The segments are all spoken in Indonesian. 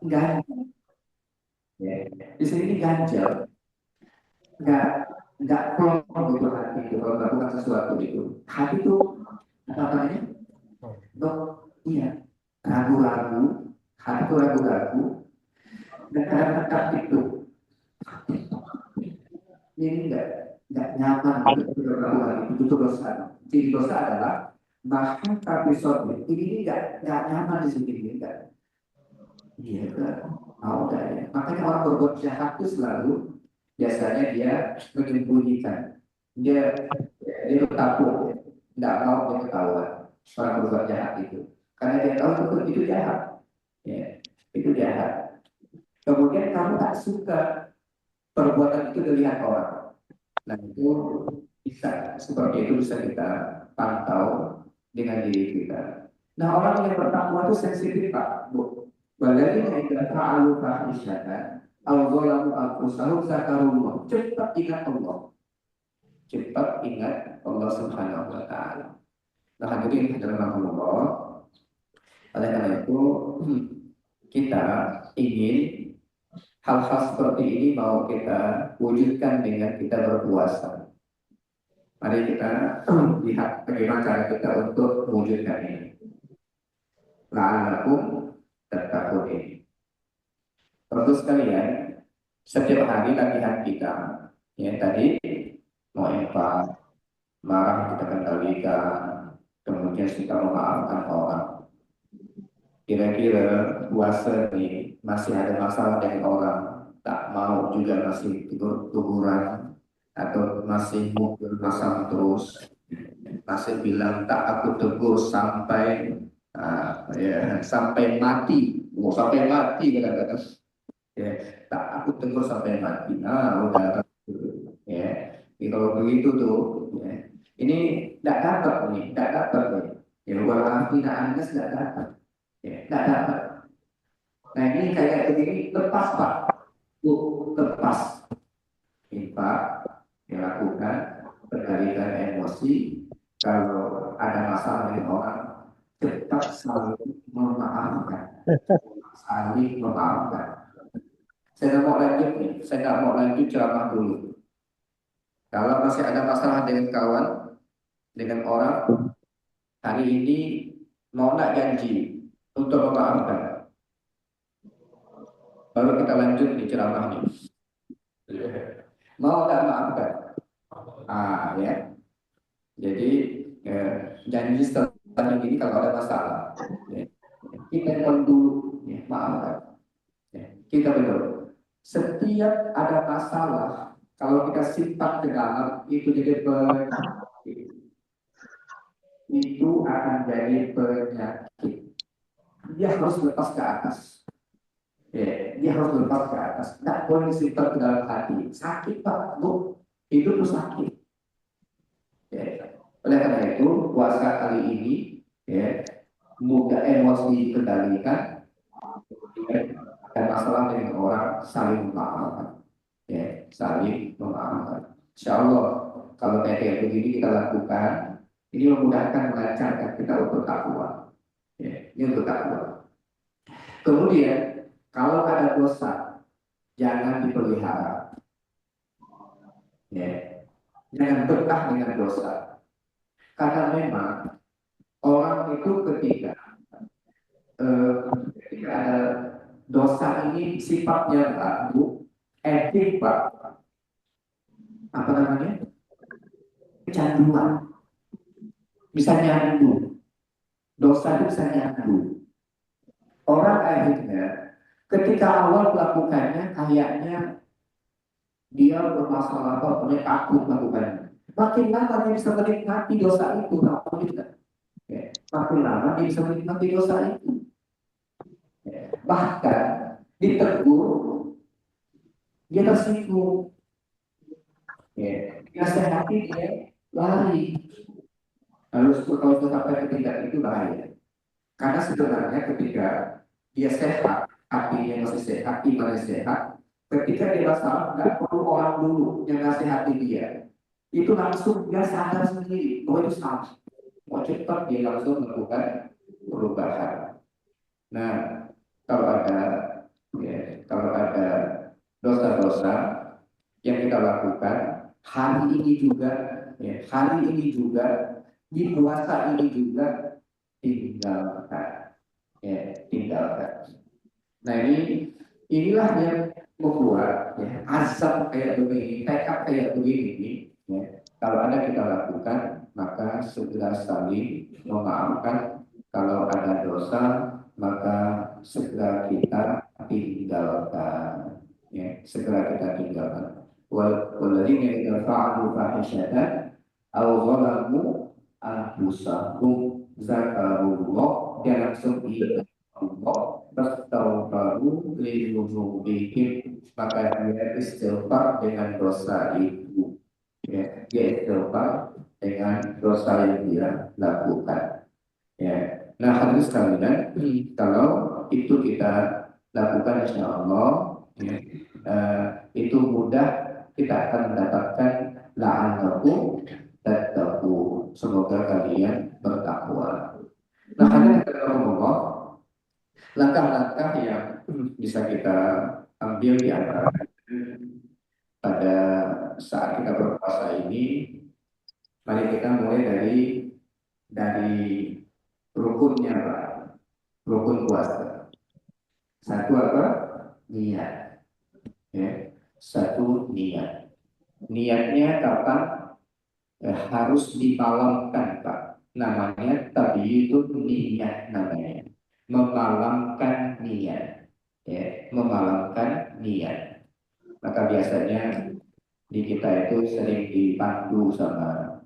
ganjil. Ya. Di sini ganjil, nggak nggak plong gitu hati itu kalau melakukan sesuatu itu. Hati itu apa namanya? Dok, iya, ragu-ragu, hati itu ragu-ragu, dan kadang-kadang itu ini nggak nyaman gitu untuk melakukan itu dosa. Jadi dosa adalah bahkan tapi sorry ini nggak nyaman di sini enggak. Iya kan? Mau nggak ya? Makanya orang berbuat jahat itu selalu biasanya dia menyembunyikan. Dia takut, nggak mau dia ketahuan orang berbuat jahat itu. Karena dia tahu itu jahat, ya, itu jahat. Kemudian kamu tak suka perbuatan itu dilihat orang. Nah itu bisa seperti itu bisa kita pantau dengan diri kita. Nah orang yang bertakwa itu sensitif Pak, Bu. Walladzina idza fa'alu fahisyatan aw dzalamu anfusahum dzakarullah. Cepat ingat Allah. Cepat ingat Allah Subhanahu wa taala. Nah, hadirin hadirat Allah. Oleh karena itu, kita ingin hal-hal seperti ini mau kita wujudkan dengan kita berpuasa. Mari kita lihat bagaimana cara kita untuk mewujudkan ini. La'allakum tattaqun ini. Terus sekalian, setiap hari latihan kita, ya tadi mau infak, marah kita kendalikan, kemudian kita memaafkan orang. Kira-kira puasa ini masih ada masalah dengan orang, tak mau juga masih teguran atau masih mukul masam terus, masih bilang tak aku tegur sampai ya, sampai mati, mau sampai mati kadang-kadang. Ya, tak aku tegur sampai mati. Udah ya. Jadi kalau begitu tuh, ya, ini tidak dapat nih, tidak dapat nih. Ya, walaupun anda tidak dapat, ya, tidak dapat. Nah ini kayak begini lepas Pak, Bu, lepas. Infak dilakukan berkaitan emosi. Kalau ada masalah dengan orang, cepat selalu memaafkan, saling memaafkan. Saya nggak mau lanjut nih, saya nggak mau lanjut ceramah dulu. Kalau masih ada masalah dengan kawan, dengan orang, hari ini mau nggak janji untuk memaafkan. Baru kita lanjut di ceramahnya. Mau nggak maafkan? Ya. Jadi janji setelah ini kalau ada masalah, ya, kita pun dulu, ya, maafkan. Ya, kita betul. Setiap ada masalah, kalau kita simpan ke dalam, itu jadi penyakit. Itu akan jadi penyakit. Dia harus lepas ke atas. Ya, dia harus lepas ke atas. Tidak boleh disimpan ke dalam hati. Sakit Pak, Bu. Hidup itu sakit. Ya. Oleh karena itu, puasa kali ini, ya, mudah emosi dikendalikan, dan masalah dengan orang saling memaafkan, ya, saling memaafkan. Insya Allah, kalau kayak begini kita lakukan, ini memudahkan melancarkan kita untuk takwa, ya, ini untuk takwa. Kemudian, kalau ada dosa, jangan dipelihara, ya, jangan betah dengan dosa, karena memang orang itu ketika ada dosa ini sifatnya Pak, Bu, etik Pak, apa namanya, kecanduan, bisa nyandu, dosa itu bisa nyandu. Orang akhirnya ketika awal melakukannya kayaknya dia bermasalah atau punya takut melakukannya. Makin lama dia bisa menikmati dosa itu, ya. Makin lama dia bisa menikmati dosa itu. Ya. Bahkan ditegur, dia tersinggung. Ya. Nasihati dia lari. Lalu kalau sampai ketiga itu bahaya. Karena sebenarnya ketika dia sehat, hatinya masih sehat, imannya sehat, ketika dia masalah, nggak perlu orang dulu yang nasihati dia. Itu langsung dia sadar sendiri bahwa itu salah. Mau cepat dia langsung melakukan perubahan. Nah, kalau ada dosa-dosa yang kita lakukan hari ini juga, ya, hari ini juga, di puasa ini juga, tinggalkan, ya, tinggalkan. Nah inilah yang membuat, ya, azab kayak begini, tekad kayak begini, ya, kalau ada kita lakukan, maka segera saling memaafkan. Kalau ada dosa, maka segera kita tinggalkan, ya, segera kita tinggalkan. Walladzina idza fa'alu fahishatan aw zalamu anfusahum zakarullah, dia langsung ingat Allah, bertaubaru lidzunubihim, maka dia istighfar dengan dosa itu, ya, dia istighfar dengan dosa yang dia lakukan, ya. Nah, hadirin sekalian, kalau itu kita lakukan, insya Allah, ya, itu mudah kita akan mendapatkan la'allakum tattaqun, semoga kalian bertakwa. Nah, hadirin Allah, langkah-langkah yang bisa kita ambil di antara pada saat kita berpuasa ini, mari kita mulai dari rukunnya, Pak. Rukun puasa. Satu apa? Niat. Ya. Satu niat. Niatnya kapan? Harus dimalamkan, Pak. Namanya itu niat namanya. Memalamkan niat. Ya, memalamkan niat. Maka biasanya di kita itu sering dipandu sama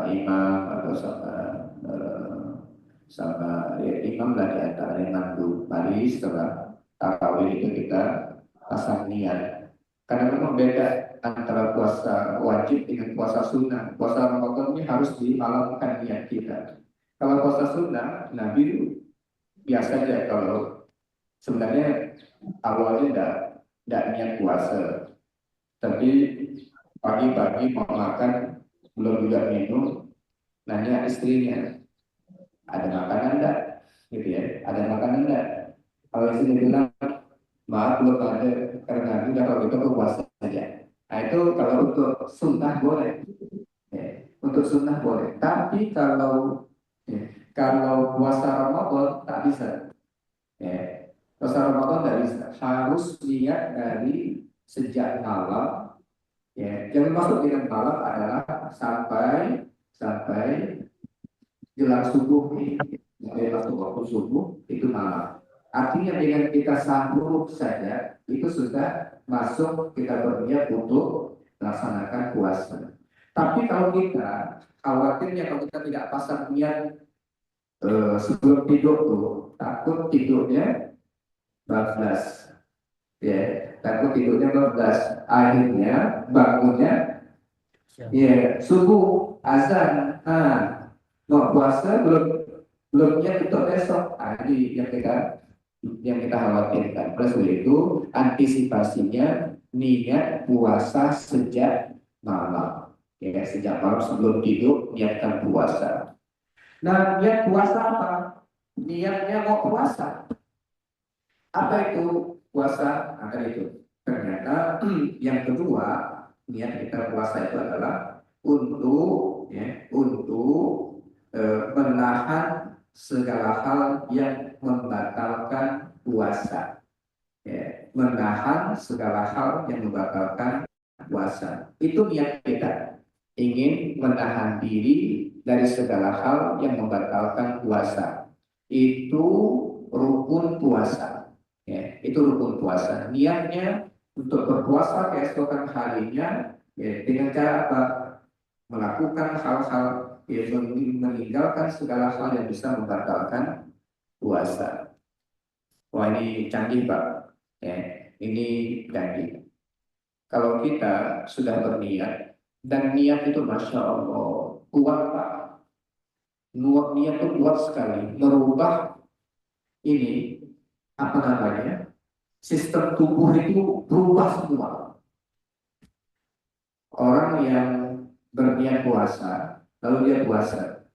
imam atau sama ya, imam lah di antara yang mandu. Mari setelah tarawih itu kita pasang niat. Karena memang beda antara puasa wajib dengan puasa sunnah. Puasa Ramadan ini harus dimalamkan niat kita. Kalau puasa sunnah, Nabi biasa aja, kalau sebenarnya awalnya tidak niat puasa, tapi pagi-pagi mau makan, belum juga minum, nanya istrinya, ada makanan enggak? Gitu ya, ada makanan enggak? Kalau istrinya bilang, maaf belum ada, karena udah kalau gitu puasa saja. Nah itu kalau untuk sunnah boleh, ya. Untuk sunnah boleh. Tapi ya, kalau puasa Ramadan tak bisa. Ya. Puasa Ramadan tak bisa. Harus niat dari sejak malam. Ya, yang dimaksud dengan malam adalah sampai jelang subuh ini, masuk waktu subuh itu malam. Artinya dengan kita sahur saja itu sudah masuk, kita berniat untuk melaksanakan puasa. Tapi kalau kita khawatirnya, kalau kita tidak pasang niat sebelum tidur tuh, takut tidurnya bablas, ya, takut tidurnya bablas. Akhirnya bangunnya ya subuh azan, mau puasa belum niat untuk besok. Ini yang kita khawatirkan. Oleh sebab itu antisipasinya niat puasa sejak malam. Ya, sejak malam sebelum tidur niatkan puasa. Nah, niat puasa apa? Niatnya mau puasa. Apa itu puasa? Ada itu. Ternyata yang kedua, niat kita puasa itu adalah untuk menahan segala hal yang membatalkan puasa. Ya, menahan segala hal yang membatalkan puasa. Itu niat kita. Ingin menahan diri dari segala hal yang membatalkan puasa. Itu rukun puasa. Ya, itu rukun puasa. Niatnya untuk berpuasa keesokan harinya, ya, dengan cara apa? Melakukan hal-hal yang meninggalkan segala hal yang bisa membatalkan puasa. Wah, ini canggih, Pak. Ya, ini canggih. Kalau kita sudah berniat, dan niat itu Masya Allah kuat, Pak. Niat itu kuat sekali, merubah ini apa namanya, sistem tubuh itu berubah semua. Orang yang berniat puasa, lalu dia puasa,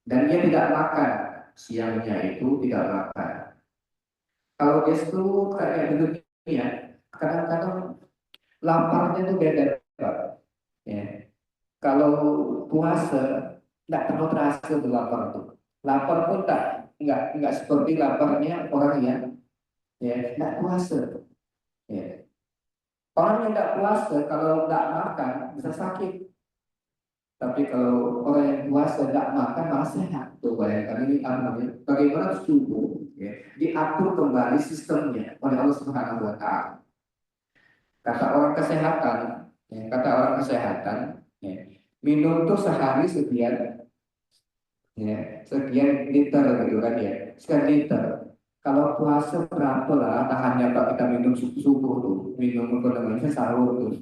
dan dia tidak makan, siangnya itu tidak makan. Kalau dia itu kayak gitu, ya, kadang-kadang laparnya itu beda, Pak. Ya. Kalau puasa nggak terlalu terasa tuh lapar tuh. Lapar pun nggak seperti laparnya orang yang ya nggak puasa. Ya. Orang yang nggak puasa kalau nggak makan bisa sakit. Tapi kalau orang yang puasa nggak makan malah sehat. Tuh bayangkan ini apa namanya? Bagaimana tubuh ya, diatur kembali sistemnya oleh Allah Subhanahu Wa Taala. Kata orang kesehatan, kata orang kesehatan, ya, minum tuh sehari sekian, ya, sekian liter gitu kan ya, sekian liter. Kalau puasa berapa lah tahannya Pak kita minum subuh tuh, minum apa namanya sahur tuh.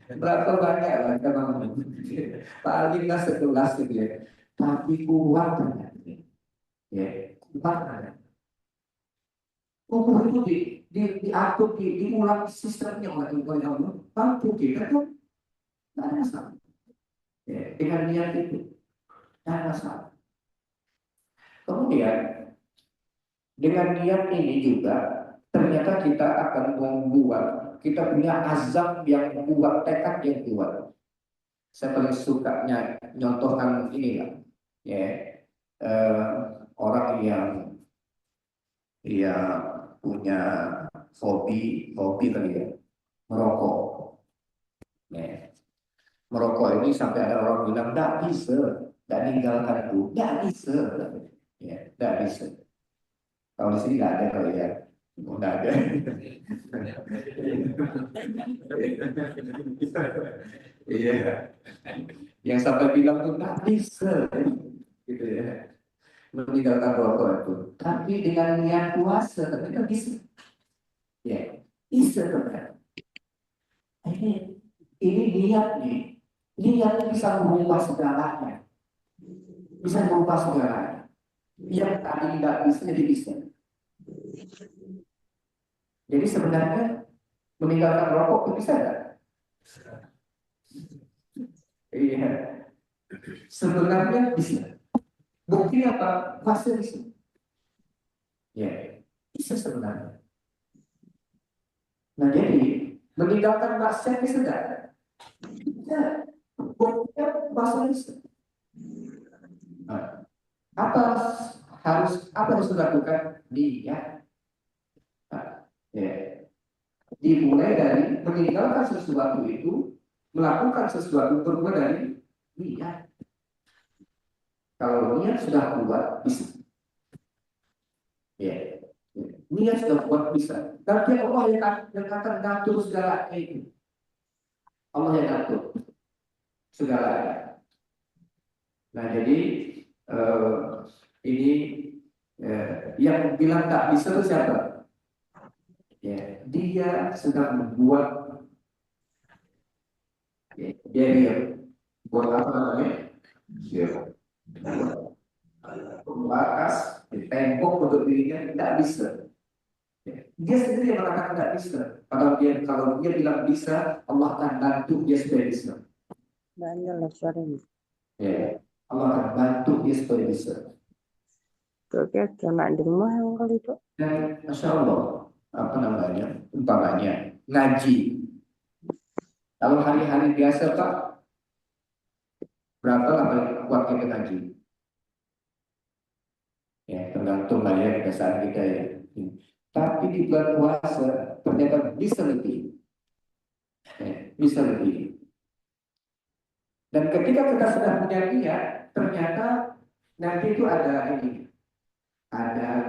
Berapa banyak lah kita ngomong. Paling nggak segelas gitu ya. Tapi kuat ternyata. Ya, kuat ternyata. Tubuh itu diatur, diulang sistemnya oleh Allah. Mampu kita tuh nggak ada masalah. Ya, dengan niat itu nggak ada masalah. Kemudian dengan niat ini juga ternyata kita akan membuat kita punya azam yang kuat, tekad yang kuat. Saya paling suka nyontohkan ini lah, ya eh, orang yang punya hobi hobi kali ya merokok, ya. Merokok ini sampai ada orang bilang tidak bisa, tidak ninggalkan itu, tidak bisa, ya tidak bisa. Kalau di sini nggak ada kali ya, nggak ada. Iya, yang sampai bilang tuh nggak bisa, gitu ya, meninggalkan rokok itu. Tapi dengan niat puasa, ternyata bisa, ya bisa ternyata. Ini niat nih, niat bisa mengubah segalanya, bisa mengubah segalanya. Yang tadi tidak bisa jadi bisa. Jadi sebenarnya meninggalkan rokok itu bisa nggak? Iya, sebenarnya bisa. Bukti apa? Fase bisa. Ya, bisa sebenarnya. Nah jadi meninggalkan maksiat bisa nggak? Bisa. Buktinya fase bisa. Nah, apa harus dilakukan? Niat. Nah, ya. Dimulai dari meninggalkan sesuatu itu, melakukan sesuatu bermula dari niat. Kalau niat sudah kuat bisa, ya. Niat sudah kuat bisa. Tapi Allah yang akan ngatur segala itu. Allah yang ngatur segalanya. Nah jadi eh, ini yang bilang tak bisa itu siapa? Ya, dia sedang membuat, ya, dia buat apa namanya? Dia pembatas tembok untuk dirinya tidak bisa. Dia sendiri yang mengatakan tidak bisa. Padahal dia kalau dia bilang bisa, Allah akan bantu dia supaya bisa. Ya, Allah akan bantu dia supaya bisa. Oke, kena di rumah yang kali itu. Dan Masya Allah, apa namanya, umpamanya ngaji. Kalau hari-hari biasa Pak, berapa lama kuat kita ngaji? Ya, tergantung lah ya kebiasaan kita ya. Tapi di bulan puasa ternyata bisa lebih, ya, bisa lebih. Dan ketika kita sudah punya niat, ternyata nanti itu ada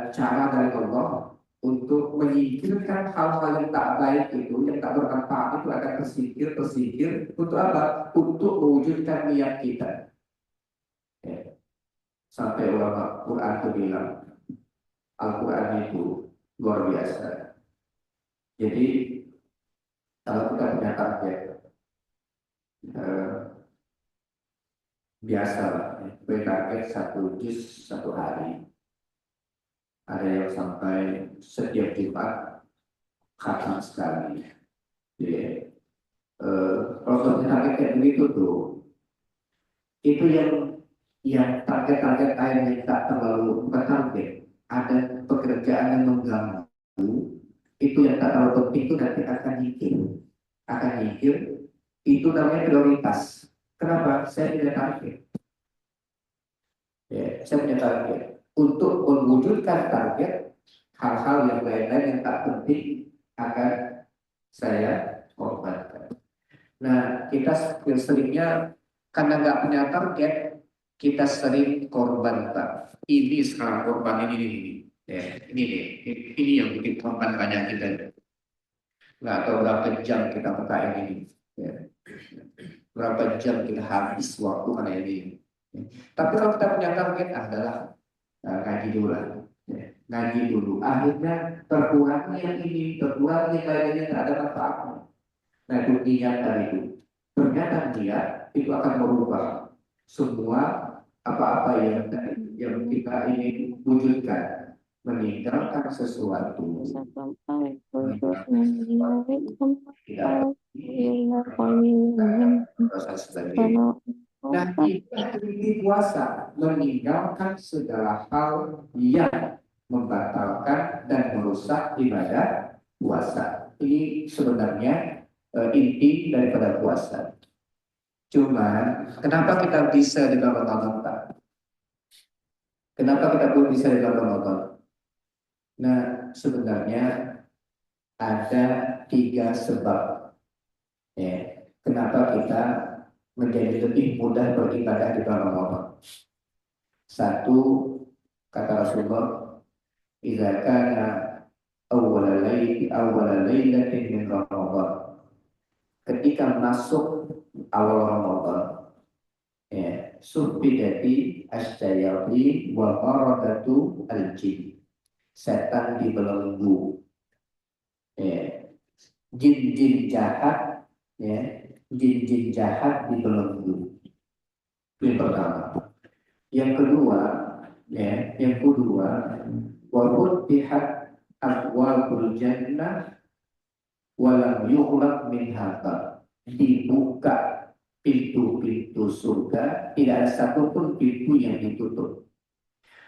cara dari Allah untuk menyingkirkan hal-hal yang tak baik itu, yang tak bermanfaat itu akan tersingkir untuk apa? Untuk mewujudkan niat kita. Ya. Sampai ulama Quran itu bilang, Al-Quran itu luar biasa. Jadi kalau kita punya target eh, biasa lah, ya, target satu juz satu hari. Ada yang sampai setiap Jumat khatam sekali. Jadi kalau target kayak begitu tuh, itu yang target-target lain yang tak terlalu bukan target. Ada pekerjaan yang mengganggu, itu yang tak terlalu penting itu nanti akan nyicil, itu namanya prioritas. Kenapa? Saya punya target. Ya, saya punya target. Untuk mewujudkan target, hal-hal yang lain-lain yang tak penting akan saya korbankan. Nah, kita seringnya karena nggak punya target, kita sering korban, Pak. Ini sekarang korban ini. Ya, ini nih, ini yang bikin korban banyak kita. Nggak tahu berapa jam kita pakai ini. Ya. Berapa jam kita habis waktu karena ini. Ya. Tapi kalau kita punya target adalah ngaji dulu lah. Ya. Ngaji dulu. Akhirnya terkurangnya yang ini, terkurangnya kayaknya nggak ada manfaatnya. Nah itu niat tadi itu. Ternyata niat itu akan merubah semua apa-apa yang kita ingin wujudkan, meninggalkan sesuatu, tidak proses sebagainya. Nah ini puasa, meninggalkan segala hal yang membatalkan dan merusak ibadah puasa. Ini sebenarnya inti daripada puasa. Cuman, kenapa kita bisa di dalam Ramadan, Pak? Kenapa kita belum bisa di dalam Ramadan? Nah, sebenarnya ada 3 sebab. Ya, kenapa kita menjadi lebih mudah beribadah di dalam Ramadan? Satu, kata Rasulullah, "Idza kana awwala lailatin min Ramadan." Ketika masuk awal Ramadan, ya, subbidati asyayatin wa maradatu al-jin. Setan dibelenggu. Ya, jin-jin jahat, ya, jin-jin jahat dibelenggu. Itu yang pertama. Yang kedua, wa futihat abwabul jannah walam yughlaq minha bab. Dibuka pintu-pintu surga, tidak ada satupun pintu yang ditutup.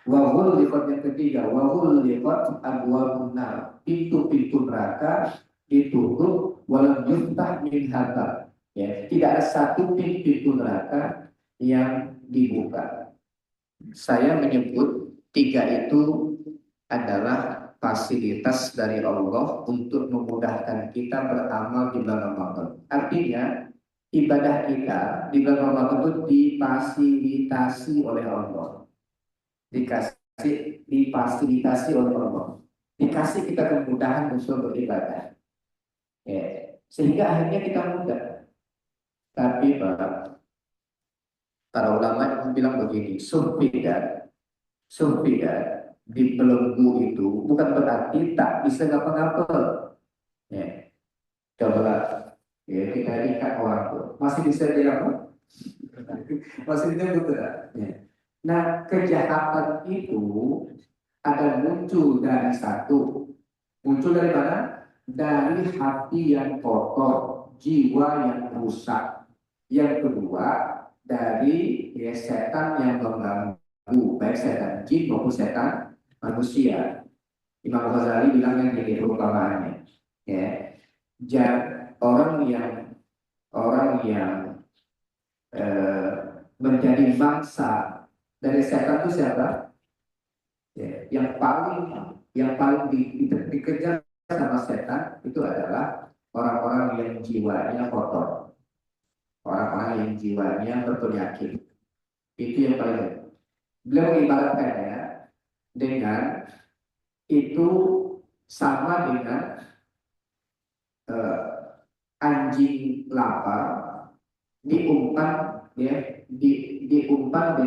Wa ghulqat, yang ketiga, wa ghulqat abwabun nar. Pintu-pintu neraka ditutup, walam yuftah minha bab. Ya, tidak ada satu pintu neraka yang dibuka. Saya menyebut 3 itu adalah fasilitas dari Allah untuk memudahkan kita beramal di bulan Ramadan. Artinya ibadah kita di bulan Ramadan itu difasilitasi oleh Allah. Difasilitasi oleh Allah. Dikasih kita kemudahan untuk beribadah. Ya. Sehingga akhirnya kita mudah. Tapi para ulama bilang begini, sumpah dibelenggu itu bukan berarti tak bisa ngapa-ngapa. Ya, cobalah, ya, kita ikat orang tuh, masih bisa dia apa? Masih bisa tidak? Ya. Nah, kejahatan itu ada muncul dari satu, muncul dari mana? Dari hati yang kotor, jiwa yang rusak. Yang kedua, dari setan yang mengganggu, baik setan jin maupun setan manusia. Imam Ghazali bilang yang ini perumpamaannya, ya, orang yang menjadi mangsa dari setan itu siapa? Ya, yang paling dikejar sama setan itu adalah orang-orang yang jiwanya kotor, orang-orang yang jiwanya berpenyakit. Itu yang paling. Beliau mengibaratkannya dengan itu sama dengan anjing lapar diumpan, ya, diumpan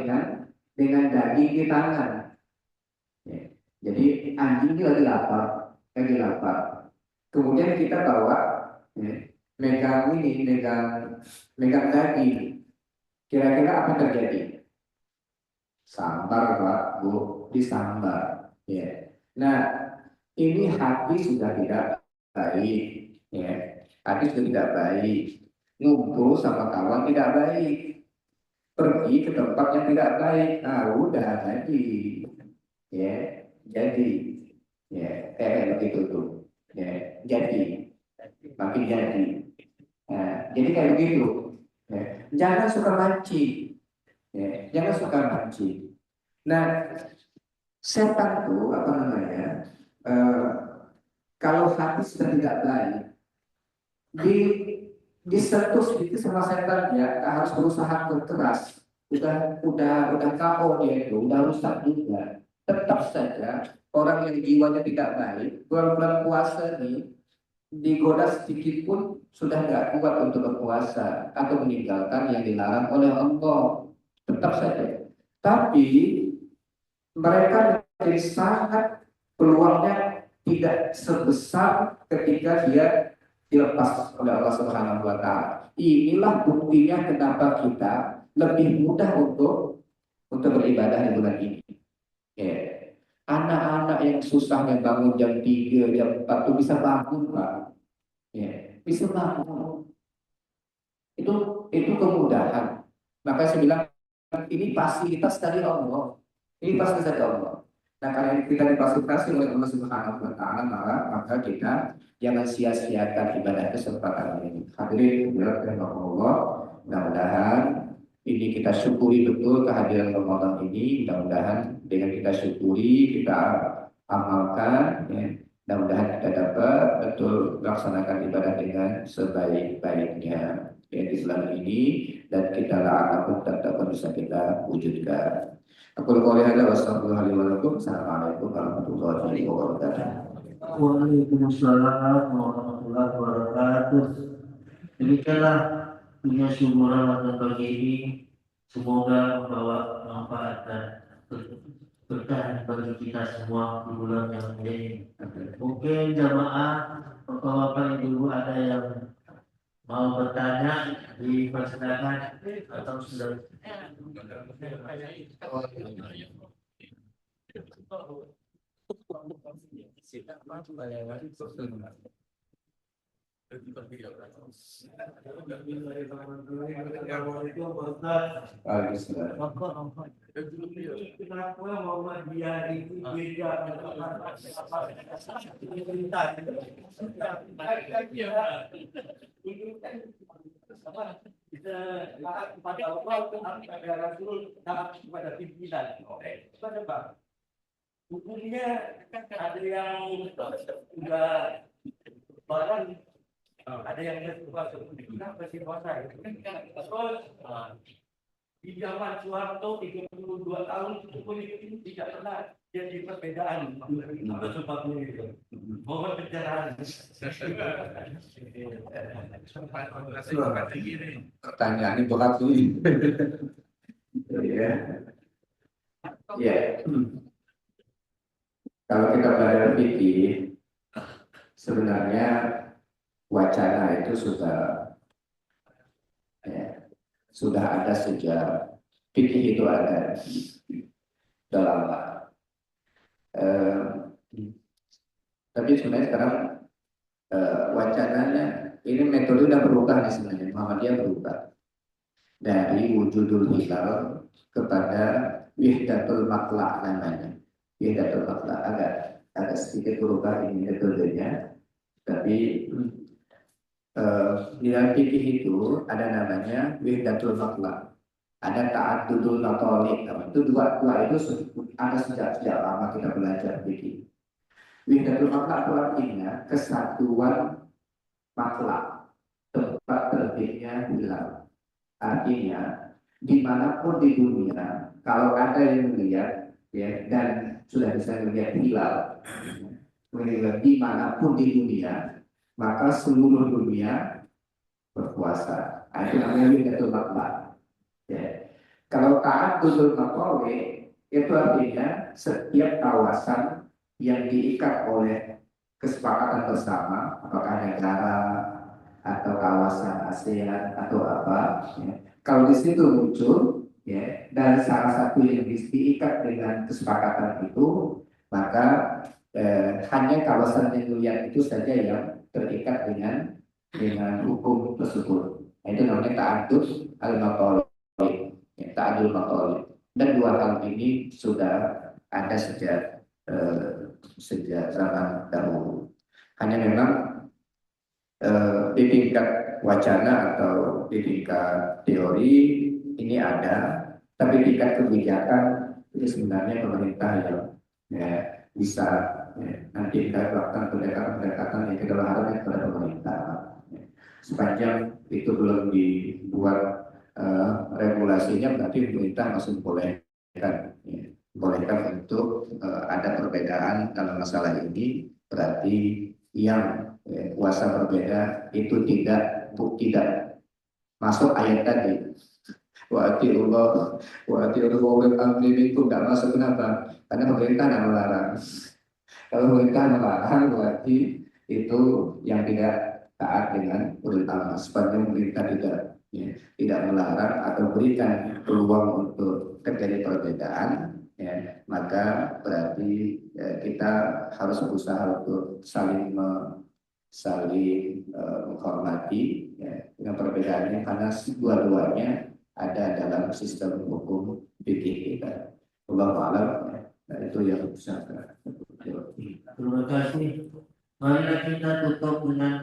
dengan daging di tangan. Ya. Jadi anjing ini lagi lapar. Kemudian kita bawa, ya, megang daging. Kira-kira apa yang terjadi? Sambar, Pak, Bu, disambar. Ya. Nah, ini hati sudah tidak baik. Ya. Hati sudah tidak baik. Ngumpul sama kawan tidak baik. Pergi ke tempat yang tidak baik. Nah, udah jadi. Ya, jadi. Ya, begitu tuh. ya, jadi makin jadi. Nah, jadi kayak begitu. Ya. Jangan suka mancing, ya. Jangan suka mancing. Nah, setan tuh apa namanya? eh, Kalau hati sudah tidak baik, di disentuh sedikit sama setan ya, harus berusaha keras. Udah KO dia itu, udah rusak juga. Tetap saja orang yang jiwanya tidak baik, bulan-bulan puasa nih, digoda sedikit pun sudah nggak kuat untuk berpuasa atau meninggalkan yang dilarang oleh Allah. Tetap saja. Tapi mereka menjadi sangat peluangnya tidak sebesar ketika dia dilepas oleh Allah Subhanahu wa taala. Inilah buktinya kenapa kita lebih mudah untuk beribadah di bulan ini. Ya. Anak-anak yang susahnya bangun jam 3, jam 4 itu bisa bangun, Pak. Ya, bisa bangun. Itu kemudahan. Maka saya bilang ini fasilitas dari Allah. Ini fasilitas dari Allah. Nah, karena kita difasilitasi oleh Allah Subhanahu wa taala, maka kita jangan sia-siakan ibadah kesempatan ini. Hadirin dirahmati Allah, mudah-mudahan ini kita syukuri betul kehadiran Ramadan ini. Mudah-mudahan dengan kita syukuri, kita amalkan, ya. Mudah-mudahan kita dapat betul melaksanakan ibadah dengan sebaik-baiknya ya, di bulan ini, dan kita lakukan tetap bisa kita wujudkan. Aku qouli hadza wa astagfirullahi wa lakum. Assalamualaikum warahmatullahi wabarakatuh. Waalaikumsalam warahmatullahi wabarakatuh. Demikianlah punya sumber Ramadan pagi ini. Semoga membawa manfaat dan berkah bagi kita semua di bulan yang mulia ini. Mungkin jamaah, bapak-bapak, ibu ada yang mau bertanya, dipersilakan atau sudah. Kenapa Muhammadiyah itu beda kita taat kepada Allah, taat kepada Rasul, taat kepada pimpinan. Kenapa? Hukumnya ada yang sudah barang, ada yang berpuasa, kita masih puasa. Terus di zaman Soeharto 32 tahun itu politik ini tidak pernah jadi perbedaan. Apa sebabnya itu? Mohon pencerahan. Pertanyaan ini berat tuh. Ya. Ya. Kalau kita belajar fikih, sebenarnya wacana itu sudah ada sejak fikih itu ada dalam lama. Tapi sebenarnya sekarang wacananya ini metode udah berubah nih sebenarnya. Muhammadiyah berubah dari wujudul hilal kepada wihdatul matla namanya. Wihdatul matla agak sedikit berubah ini metodenya. Tapi di dalam fikih itu ada namanya wihdatul matla, ada ta'addudul matalik. Itu dua itu ada sejak lama kita belajar fikih. Wihdatul matla itu artinya kesatuan matla, tempat terbitnya hilal. Artinya dimanapun di dunia, kalau ada yang melihat ya, dan sudah bisa melihat hilal, dimanapun di dunia, maka seluruh dunia berpuasa. Itu namanya wihdatul matla. Ya. Kalau ta'addudul matlawi itu artinya setiap kawasan yang diikat oleh kesepakatan bersama, apakah negara atau kawasan ASEAN atau apa, ya. Kalau di situ muncul, ya, dan salah satu yang diikat dengan kesepakatan itu, maka hanya kawasan yang dilihat itu saja yang terikat dengan hukum tersebut. Nah, itu namanya ta'addud al-matlawi, ya, ta'addud matlawi. Dan dua hal ini sudah ada sejak zaman dahulu. Hanya memang di tingkat wacana atau di tingkat teori ini ada, tapi tingkat kebijakan itu sebenarnya pemerintah yang ya, bisa nanti kita lakukan pendekatan-pendekatan yang kita harapkan kepada pemerintah. Sepanjang itu belum dibuat regulasinya, berarti pemerintah masih bolehkan untuk ada perbedaan dalam masalah ini, berarti yang kuasa berbeda itu tidak masuk ayat tadi. Wa atiullah wa atiullah wa ulil amri minkum, tidak masuk. Kenapa? Karena pemerintah tidak melarang. Kalau pemerintah melarang berarti itu yang tidak taat dengan ulil amri. Sepanjang pemerintah tidak melarang atau berikan peluang untuk terjadi perbedaan, maka berarti kita harus berusaha untuk saling menghormati dengan perbedaannya, karena dua-duanya ada dalam sistem hukum fikih kita. Wallahu a'lam. Nah, itu yang bisa. Terima kasih. Mari kita tutup dengan